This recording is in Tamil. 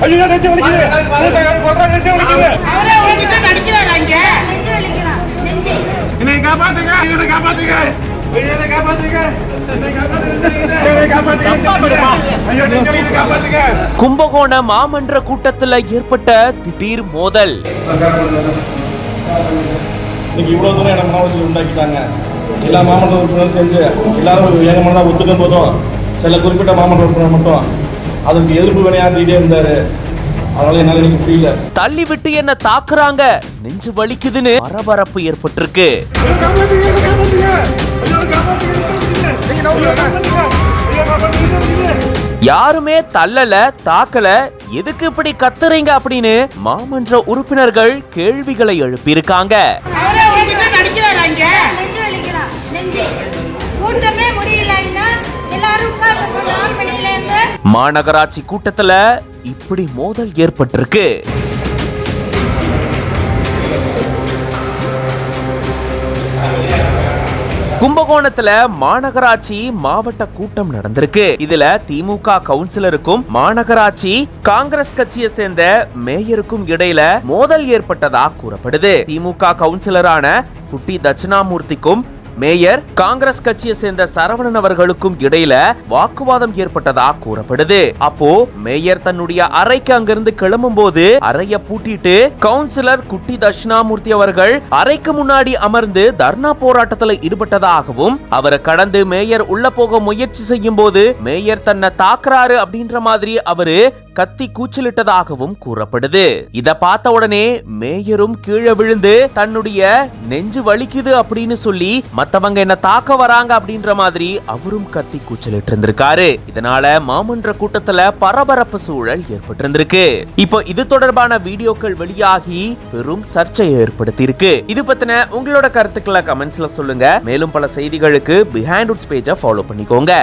ஐயோ நெஞ்சு வலிக்குது. கூட்டக்காரன் சொல்றான் நெஞ்சு வலிக்குது. அவரே உன்கிட்ட நடிக்கிறாரா இங்க? நெஞ்சு வலிக்குறான். நெஞ்சு. என்னை காப்பாத்துங்க. என்னை காப்பாத்துங்க. என்னை காப்பாத்துங்க. என்னை காப்பாத்துங்க. ஐயோ நெஞ்சு வலிக்குது காப்பாத்துங்க. கும்பகோண மாமன்ற கூட்டத்துல ஏற்பட்ட திடீர் மோதல். இன்னைக்கு இவ்வளவு தூரம் எனக்கு மாவட்டத்தில் உண்டாக்கிட்டாங்க. எல்லா மாமன்ற உறுப்பினரும் சேர்ந்து எல்லாரும் ஏகமான ஒத்துக்கும் போதும் சில குறிப்பிட்ட மாமன்ற உறுப்பினர் மட்டும் அதற்கு எதிர்ப்பு வினையாற்றிட்டே இருந்தாரு. அதனால என்னால இன்னைக்கு புரியல. தள்ளி விட்டு என்ன தாக்குறாங்க, நெஞ்சு வலிக்குதுன்னு பரபரப்பு ஏற்பட்டிருக்கு. யாருமே தள்ளல தாக்கல, எதுக்கு இப்படி கத்துறீங்க அப்படின்னு மாமன்ற உறுப்பினர்கள் கேள்விகளை எழுப்பியிருக்காங்க. அவரே உன்கிட்ட நடிக்கிறாரா இங்க? நெஞ்சு வலிக்குறான். நெஞ்சு. கூட்டமே முடியலைன்னா எல்லாரும் உட்கார்ந்து நாள் மணில இருந்து மாநகராட்சி கூட்டத்துல இப்படி மோதல் ஏற்பட்டிருக்கு. கும்பகோணத்துல மாநகராட்சி மாவட்ட கூட்டம் நடந்திருக்கு. இதுல திமுக கவுன்சிலருக்கும் மாநகராட்சி காங்கிரஸ் கட்சியை சேர்ந்த மேயருக்கும் இடையில மோதல் ஏற்பட்டதா கூறப்படுது. திமுக கவுன்சிலரான குட்டி தட்சிணாமூர்த்திக்கும் மேயர் காங்கிரஸ் கட்சியை சேர்ந்த சரவணன் அவர்களுக்கும் இடையில வாக்குவாதம் ஏற்பட்டதா கூறப்படுது. அப்போ மேயர் தன்னுடைய அறைக்கு அங்கிருந்து கிளம்பும் போது அறைய பூட்டிட்டு கவுன்சிலர் குட்டி தட்சிணாமூர்த்தி அவர்கள் அறைக்கு முன்னாடி அமர்ந்து தர்ணா போராட்டத்துல ஈடுபட்டதாகவும், அவரை கடந்து மேயர் உள்ள போக முயற்சி செய்யும் போது மேயர் தன்னை தாக்குறாரு அப்படின்ற மாதிரி அவரு கத்தி கூச்சலிட்டதாகவும் கூறப்படுது. இத பார்த்த உடனே மேயரும் கீழே விழுந்து தன்னுடைய நெஞ்சு வலிக்குது அப்படின்னு சொல்லி மத்தவங்க என்ன தாக்க வராங்க அப்படின்ற மாதிரி அவரும் கத்தி கூச்சலிட்டு இருந்திருக்காரு. இதனால மாமன்ற கூட்டத்துல பரபரப்பு சூழல் ஏற்பட்டிருந்திருக்கு. இப்போ இது தொடர்பான வீடியோக்கள் வெளியாகி பெரும் சர்ச்சையை ஏற்படுத்தி இருக்கு. இது பத்தின உங்களோட கருத்துக்களை கமெண்ட்ஸ்ல சொல்லுங்க. மேலும் பல செய்திகளுக்கு பிஹைண்ட் உட்ஸ் பேஜை ஃபாலோ பண்ணிக்கோங்க.